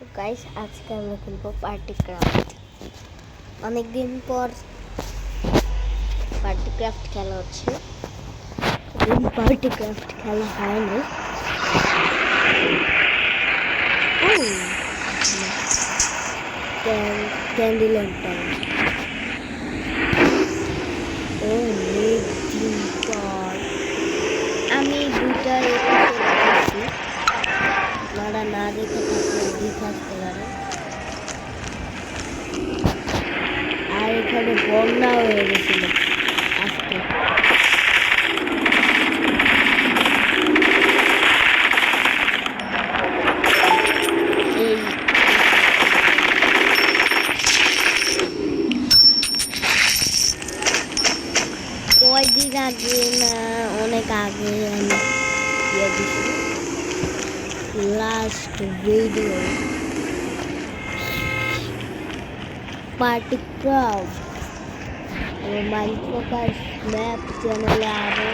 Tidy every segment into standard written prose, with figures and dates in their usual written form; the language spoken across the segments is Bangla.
তো গাইস আজকে আমরা খেলবো পার্টি ক্রাফট। অনেকদিন পর পার্টি ক্রাফট খেলা হচ্ছে। পার্টি ক্রাফট খেলা হয় না। ক্যান্ডি ল্যাম্পটার অনেকদিন পর আমি দুটা দেখেছি। আপনারা না দেখে থাকলে দেখে আসতে পারে। আর এখানে বন্যা হয়ে গেছিল আজকে। এই কয়দিন আগে না অনেক আগে আমি ইয়ে দিছি last video party craft mind focus map চ্যানেলে আরো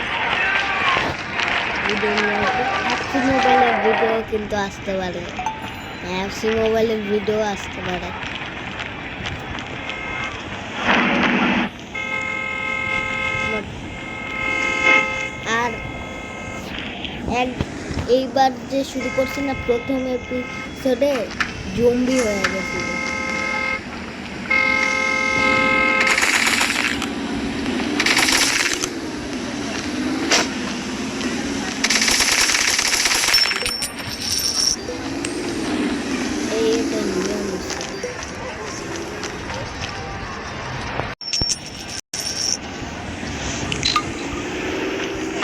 ভিডিও নিয়ে আসবে। অ্যাপসি মোবাইলের ভিডিও কিন্তু আসতে পারে, অ্যাপসি মোবাইলের ভিডিও আসতে পারে। আর এইবার যে শুরু করছি না, প্রথম এপিসোডে জম্বি হয়ে গেছিল।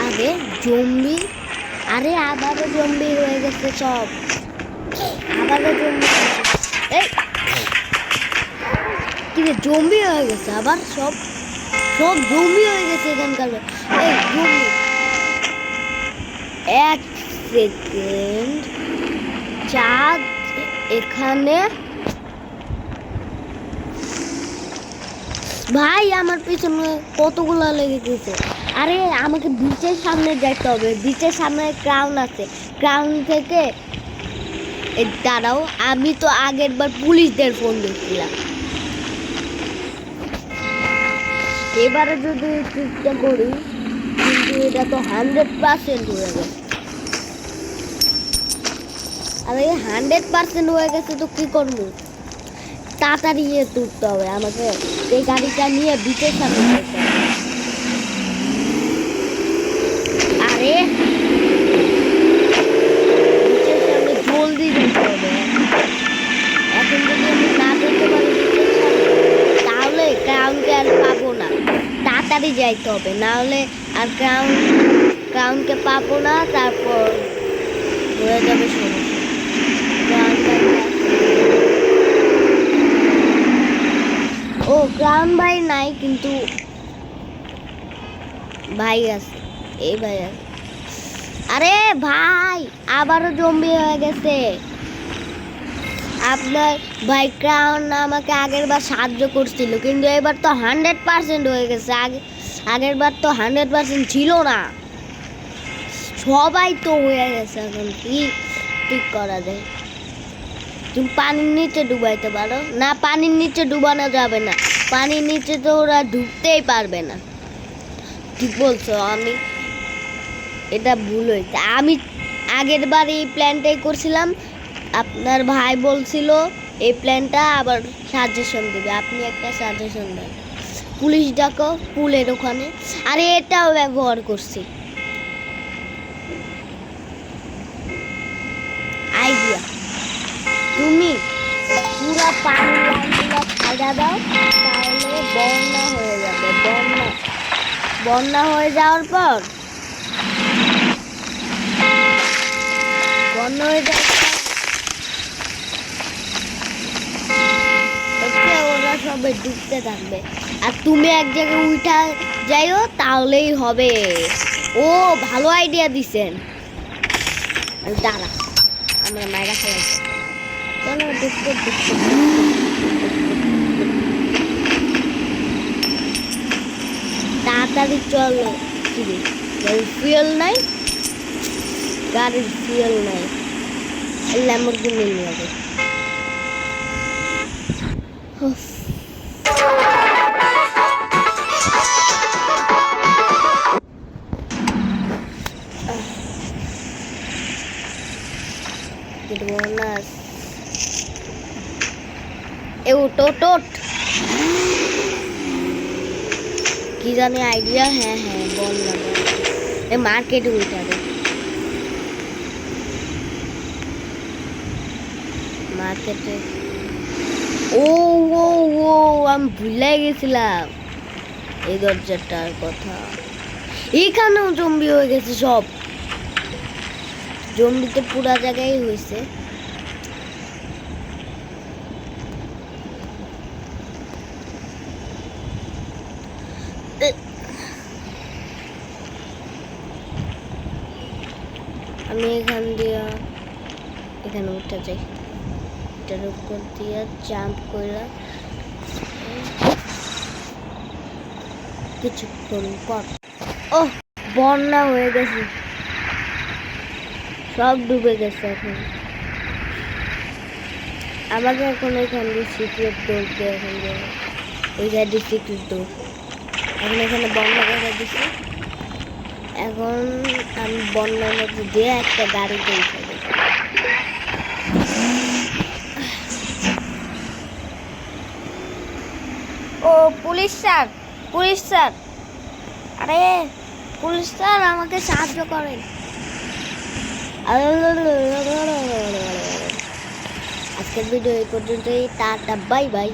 আরে জম্বি, আরে আবারও জম্বি হয়ে গেছে সব, আবারও জম্বি। এই কি রে, জম্বি হয়ে গেছে আবার সব সব জম্বি হয়ে গেছে এখানকার। এই জম্বি, এক সেকেন্ড, চাঁদ এখানে ভাই আমার পিছনে কতগুলো লেগে গেছে। আরে আমাকে বিচের সামনে যাইতে হবে, বিচের সামনে ক্রাউন আছে, ক্রাউন থেকে দাঁড়াও। আমি তো আগের বার পুলিশদের ফোন দিচ্ছিলাম, এবারে যদি চেষ্টা করি, কিন্তু এটা তো 100% হয়ে গেছে। আর এই 100% হয়ে গেছে তো কি করবো, তাড়াতাড়ি ইয়ে তুলতে হবে আমাকে। এই গাড়িটা নিয়ে বিচের সামনে যেতে হবে। আরে বিচের সামনে জলদি যেতে হবে। এখন যদি আমি না যেতে পারি বিচের সামনে, তাহলে ক্রাউনকে আর পাবো না। তাড়াতাড়ি যাইতে হবে, না হলে আর ক্রাউনকে পাবো না। তারপর হয়ে যাবে সমস্যা। ও ক্রাউন ভাই নাই, কিন্তু ভাই আছে, এই ভাই আছে। আরে ভাই আবারও জম্বি হয়ে গেছে। আপনার ভাই ক্রাউন আমাকে আগের বার সাহায্য করছিল, কিন্তু এবার তো 100% হয়ে গেছে। আগের বার তো 100% ছিল না, সবাই তো হয়ে গেছে। এখন কি ঠিক করা যায়? তুমি পানির নিচে ডুবাইতে পারো না? পানির নিচে ডুবানো যাবে না, পানির নিচে তো ওরা ঢুকতেই পারবে না। ঠিক বলছো, আমি এটা ভুল হয়েছে। আমি আগের বার এই প্ল্যানটাই করছিলাম, আপনার ভাই বলছিল এই প্ল্যানটা আবার সাজেশন দেবে। আপনি একটা সাজেশন দেন, পুলিশ ডাকো পুলের ওখানে। আরে এটাও ব্যবহার করছি, আইডিয়া। তুমি পুরো পানি লাইনগুলো ছাড়া দাও, তাহলে বন্যা হয়ে যাবে। বন্যা হয়ে যাওয়ার পর বন্যা হয়ে যাওয়ার ওরা সবাই ডুবতে থাকবে, আর তুমি এক জায়গায় উঠা যাইও, তাহলেই হবে। ও ভালো আইডিয়া দিছেন। দাঁড়া, আমরা মায়েরা খেলাইছি। চলো ডুবতে ডুবতে তাড়াতাড়ি চলো। ফুয়েল নাই, গাড়ির ফুয়েল নাই, ল্যাম্বরগিনি নিয়ে যাবে। উফ, Good bonus. এ ওট ওট ওট কি জানি আইডিয়া হ্যাঁ হ্যাঁ বল না এ মার্কেটে উঠাবে মার্কেটে ও ও ও আমি ভুলে গেছিলাম এই দরজাটার কথা এখানেও জম্বি হয়ে গেছে সব জম্বিতে পুরা জায়গায় হয়েছে আমি এখান দিয়ে এখানে উঠে যাই এটার উপর দিয়ে জাম্প করে কিছুক্ষণ পর ও বন্যা হয়ে গেছে সব ডুবে গেছে এখন আমাকে এখন এখান দিয়ে সিক্রেট ডোর দিয়ে এখন ওই সাইডে সিক্রেট ডোর এখন এখানে বন্যা করে দিচ্ছি এখন আমি বন্যার মধ্যে দিয়ে একটা গাড়িতে উঠে যাই ও পুলিশ স্যার আরে পুলিশ স্যার আমাকে সাহায্য করেন আজকের ভিডিও এই পর্যন্তই টাটা বাই বাই